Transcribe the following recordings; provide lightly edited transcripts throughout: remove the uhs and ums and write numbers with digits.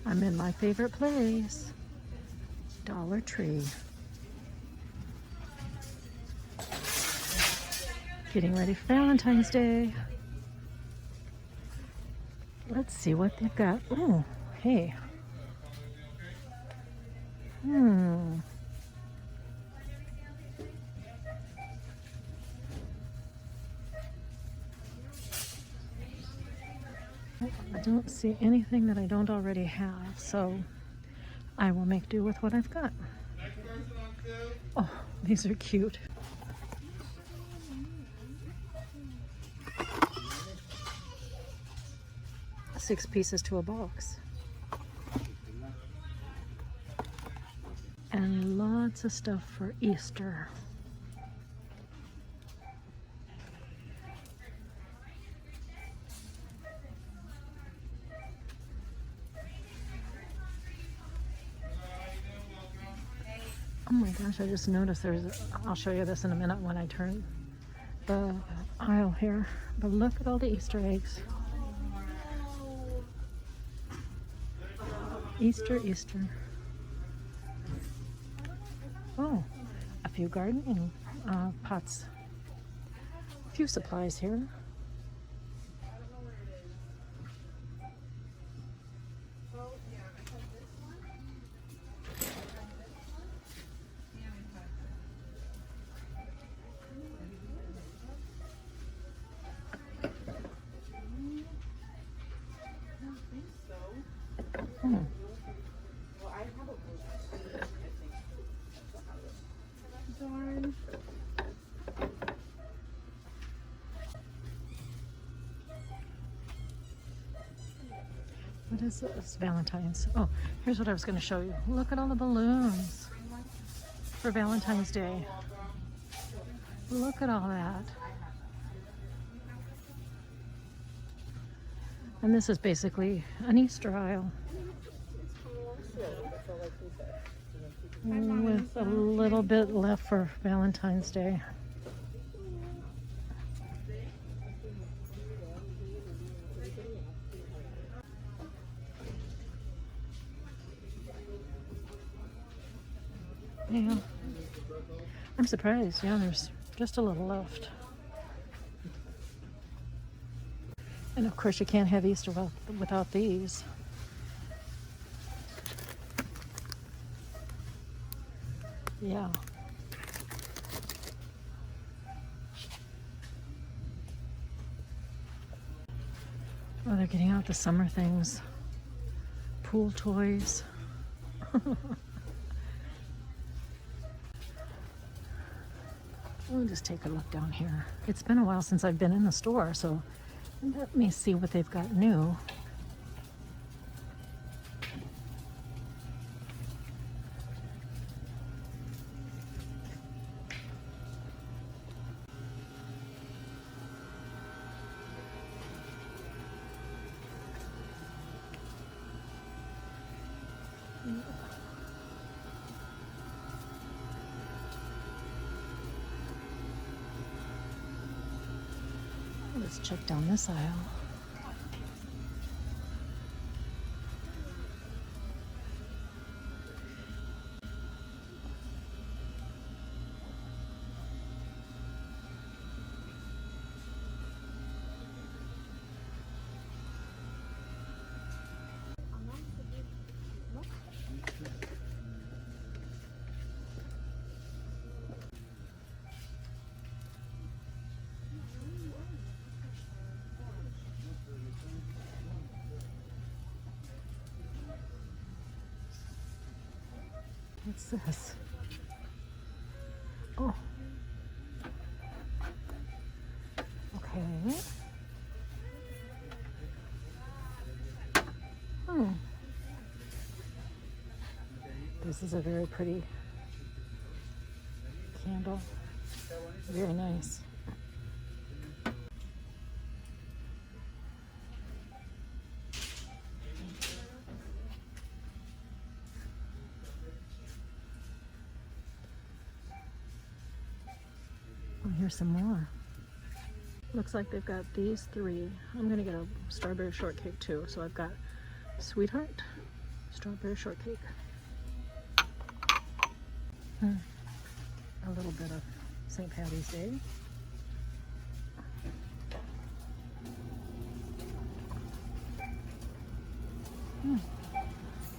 I'm in my favorite place, Dollar Tree. Getting ready for Valentine's Day. Let's see what they've got. Oh, hey. I don't see anything that I don't already have, so I will make do with what I've got. Oh, these are cute. Six pieces to a box. And lots of stuff for Easter. Oh my gosh, I just noticed I'll show you this in a minute when I turn the aisle here. But look at all the Easter eggs. Easter, Easter. Oh, a few gardening pots. A few supplies here. What is this? Valentine's. Oh, here's what I was going to show you. Look at all the balloons for Valentine's Day. Look at all that. And this is basically an Easter aisle with a little bit left for Valentine's Day. Yeah, I'm surprised. Yeah, there's just a little left. And of course you can't have Easter without these. Yeah. Oh, they're getting out the summer things. Pool toys. We'll just take a look down here. It's been a while since I've been in the store, so let me see what they've got new. Let's check down this aisle. What's this? Oh. Okay. Hmm. This is a very pretty candle. Very nice. Oh, here's some more. Looks like they've got these three. I'm gonna get a strawberry shortcake too. So I've got Sweetheart, Strawberry shortcake. A little bit of St. Patty's Day.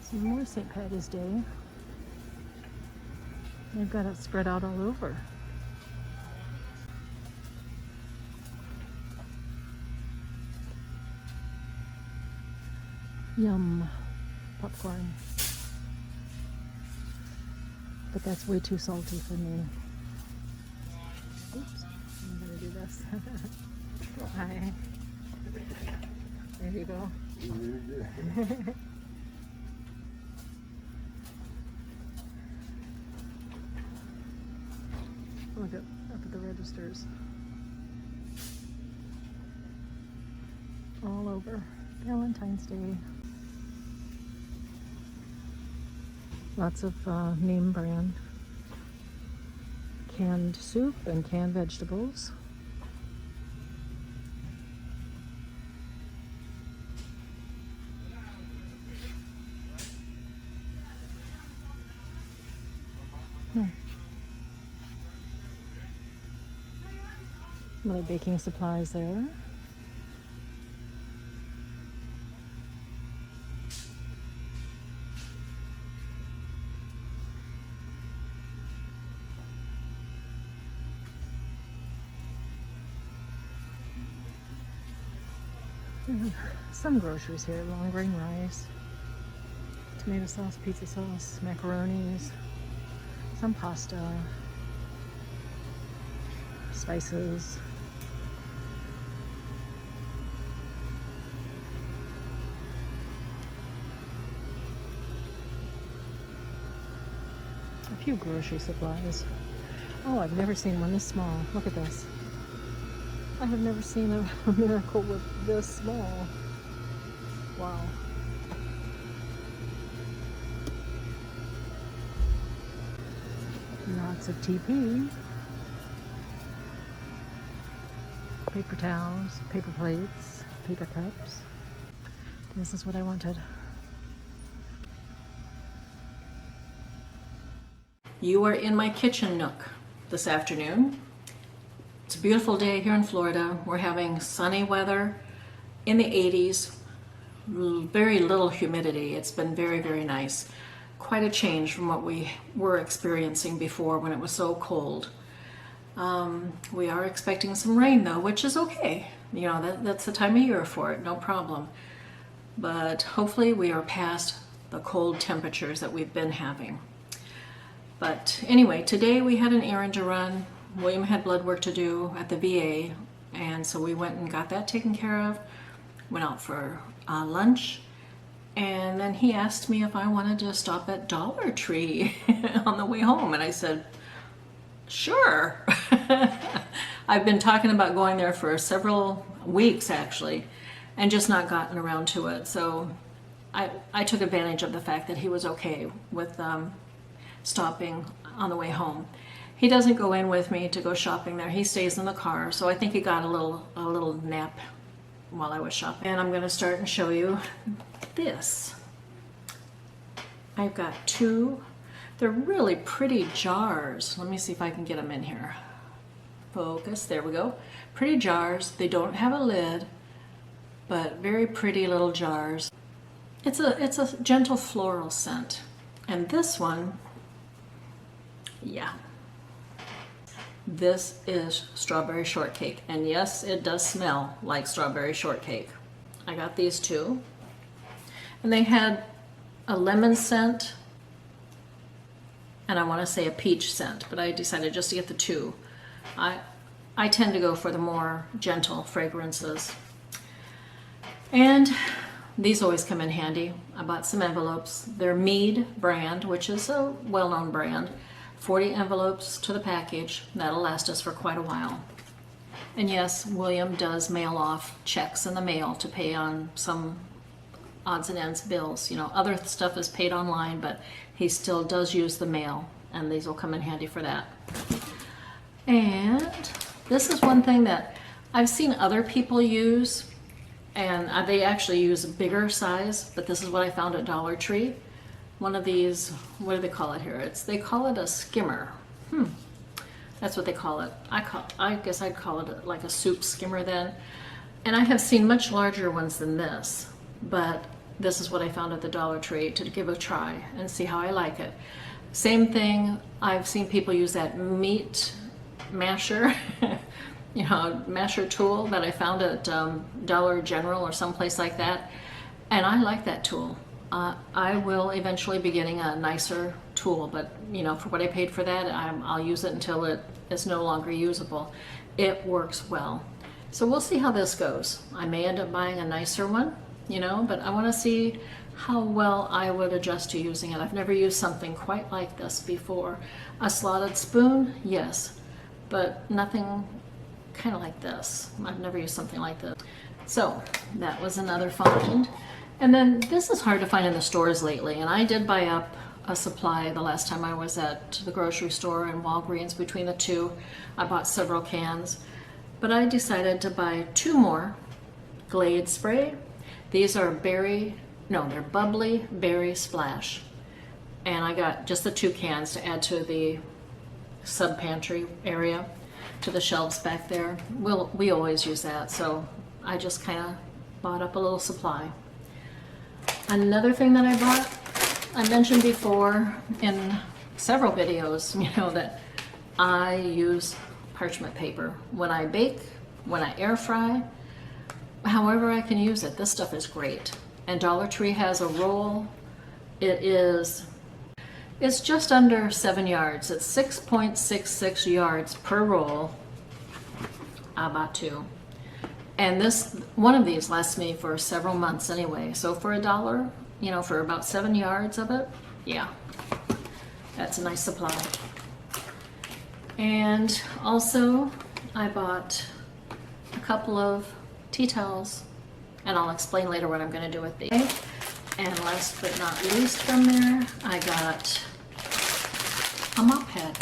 Some more St. Patty's Day. They've got it spread out all over. Yum. Popcorn. But that's way too salty for me. Oops. I'm gonna do this. Oh, hi. There you go. Look up at the registers. All over. Valentine's Day. Lots of name brand canned soup and canned vegetables. Little baking supplies there. Some groceries here, long grain rice, tomato sauce, pizza sauce, macaronis, some pasta, spices. A few grocery supplies. Oh, I've never seen one this small. Look at this. I have never seen a miracle with this small. Wow. Lots of TP. Paper towels, paper plates, paper cups. This is what I wanted. You are in my kitchen nook this afternoon. It's a beautiful day here in Florida. We're having sunny weather in the 80s, very little humidity. It's been very, very nice. Quite a change from what we were experiencing before when it was so cold. We are expecting some rain though, which is okay. You know, that's the time of year for it, no problem. But hopefully we are past the cold temperatures that we've been having. But anyway, today we had an errand to run. William had blood work to do at the VA, and so we went and got that taken care of. Went out for lunch, and then he asked me if I wanted to stop at Dollar Tree on the way home, and I said, sure. I've been talking about going there for several weeks actually, and just not gotten around to it. So I took advantage of the fact that he was okay with stopping on the way home. He doesn't go in with me to go shopping there. He stays in the car. So I think he got a little nap while I was shopping. And I'm going to start and show you this. I've got two. They're really pretty jars. Let me see if I can get them in here. Focus. There we go. Pretty jars. They don't have a lid, but very pretty little jars. It's a gentle floral scent. And this one, yeah. This is strawberry shortcake, and yes, it does smell like strawberry shortcake. I got these two, and they had a lemon scent, and I want to say a peach scent, but I decided just to get the two. I tend to go for the more gentle fragrances, and these always come in handy. I bought some envelopes. They're Mead brand, which is a well-known brand. 40 envelopes to the package. That'll last us for quite a while. And yes, William does mail off checks in the mail to pay on some odds and ends bills. You know, other stuff is paid online, but he still does use the mail, and these will come in handy for that. And this is one thing that I've seen other people use, And they actually use a bigger size, but this is what I found at Dollar Tree. One of these, what do they call it here? They call it a skimmer. That's what they call it. I guess I'd call it like a soup skimmer then. And I have seen much larger ones than this, but this is what I found at the Dollar Tree to give a try and see how I like it. Same thing, I've seen people use that meat masher, masher tool that I found at Dollar General or someplace like that. And I like that tool. I will eventually be getting a nicer tool, but for what I paid for that, I'll use it until it is no longer usable. It works well. So we'll see how this goes. I may end up buying a nicer one, but I want to see how well I would adjust to using it. I've never used something quite like this before. A slotted spoon, yes, but nothing kind of like this. I've never used something like this. So that was another find. And then this is hard to find in the stores lately, and I did buy up a supply the last time I was at the grocery store and Walgreens. Between the two, I bought several cans, but I decided to buy 2 more Glade spray. These are they're bubbly berry splash, and I got just the 2 cans to add to the sub pantry area, to the shelves back there. We always use that, so I just kind of bought up a little supply. Another thing that I bought, I mentioned before in several videos, that I use parchment paper when I bake, when I air fry, however I can use it. This stuff is great. And Dollar Tree has a roll. It's just under 7 yards. It's 6.66 yards per roll. I bought 2. And one of these lasts me for several months anyway. So for $1, for about 7 yards of it, yeah, that's a nice supply. And also, I bought a couple of tea towels, and I'll explain later what I'm going to do with these. And last but not least from there, I got a mop head.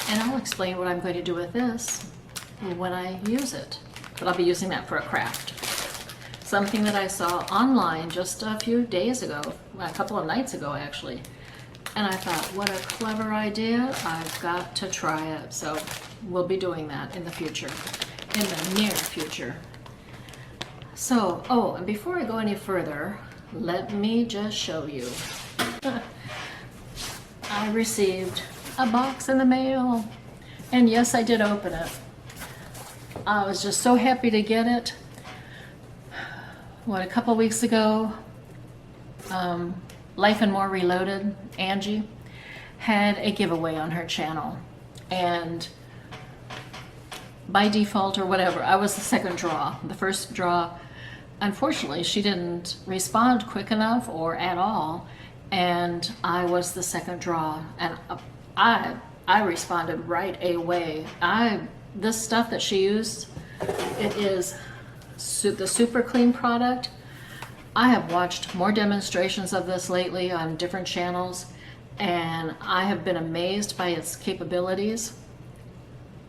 And I'll explain what I'm going to do with this when I use it. But I'll be using that for a craft. Something that I saw online just a few days ago, a couple of nights ago actually. And I thought, what a clever idea. I've got to try it. So we'll be doing that in the future, in the near future. So, and before I go any further, let me just show you. I received a box in the mail. And yes, I did open it. I was just so happy to get it. A couple weeks ago, Life and More Reloaded, Angie, had a giveaway on her channel. And by default or whatever, I was the second draw. The first draw, unfortunately, she didn't respond quick enough or at all. And I was the second draw. And I responded right away. This stuff that she used, it is the Super Clean product. I have watched more demonstrations of this lately on different channels, and I have been amazed by its capabilities.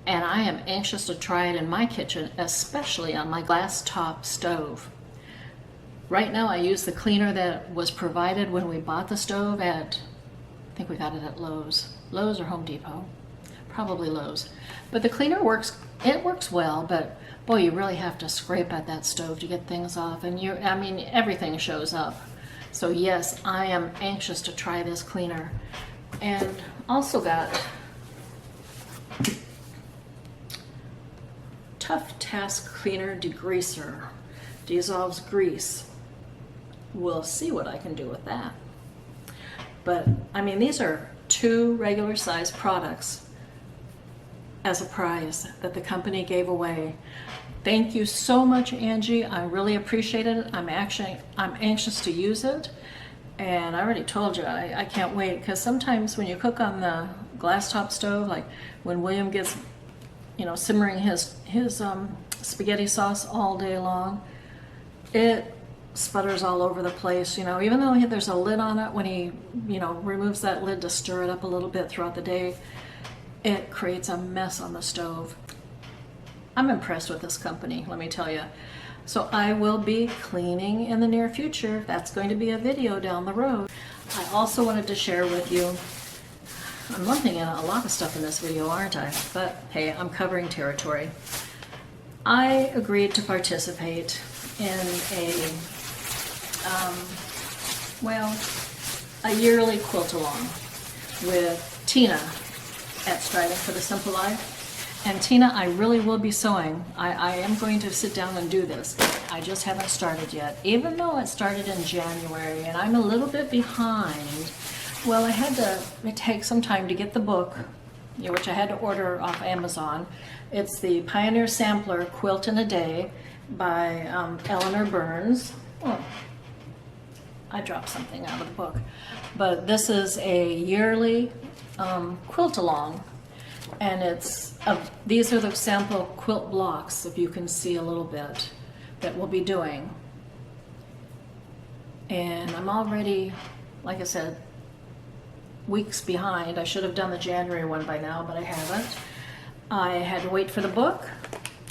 And I am anxious to try it in my kitchen, especially on my glass top stove. Right now I use the cleaner that was provided when we bought the stove at, I think we got it at Lowe's or Home Depot. Probably Lowe's. But the cleaner works well, but boy, you really have to scrape at that stove to get things off, and everything shows up. So yes, I am anxious to try this cleaner. And also got Tough Task Cleaner Degreaser. Dissolves grease. We'll see what I can do with that. But these are 2 regular size products as a prize that the company gave away. Thank you so much, Angie. I really appreciate it. I'm anxious to use it. And I already told you, I can't wait, because sometimes when you cook on the glass top stove, like when William gets, simmering his spaghetti sauce all day long, it sputters all over the place, even though there's a lid on it. When he, removes that lid to stir it up a little bit throughout the day, it creates a mess on the stove. I'm impressed with this company, let me tell you. So I will be cleaning in the near future. That's going to be a video down the road. I also wanted to share with you, I'm lumping in a lot of stuff in this video, aren't I? But hey, I'm covering territory. I agreed to participate in a yearly quilt along with Tina at Striving for the Simple Life. And Tina, I really will be sewing. I am going to sit down and do this. I just haven't started yet, even though it started in January and I'm a little bit behind. Well, I had to take some time to get the book, which I had to order off Amazon. It's the Pioneer Sampler Quilt in a Day by Eleanor Burns. Oh, I dropped something out of the book. But this is a yearly quilt along. And these are the sample quilt blocks, if you can see a little bit, that we'll be doing. And I'm already, like I said, weeks behind. I should have done the January one by now, but I haven't. I had to wait for the book,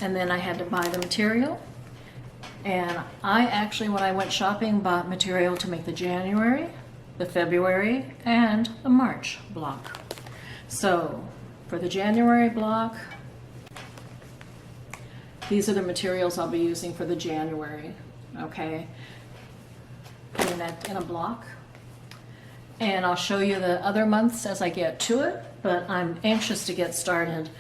and then I had to buy the material. And I actually, when I went shopping, bought material to make the January, the February, and the March block. So for the January block, these are the materials I'll be using for the January, okay? Putting that in a block. And I'll show you the other months as I get to it, but I'm anxious to get started.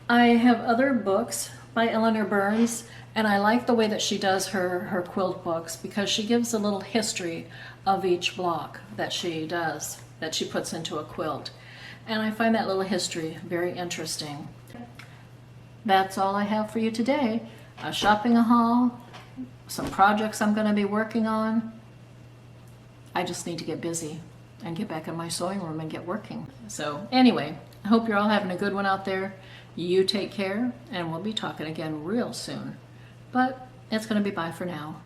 I have other books by Eleanor Burns, and I like the way that she does her quilt books because she gives a little history of each block that she does, that she puts into a quilt. And I find that little history very interesting. That's all I have for you today. A shopping haul, some projects I'm going to be working on. I just need to get busy and get back in my sewing room and get working. So anyway, I hope you're all having a good one out there. You take care, and we'll be talking again real soon. But it's going to be bye for now.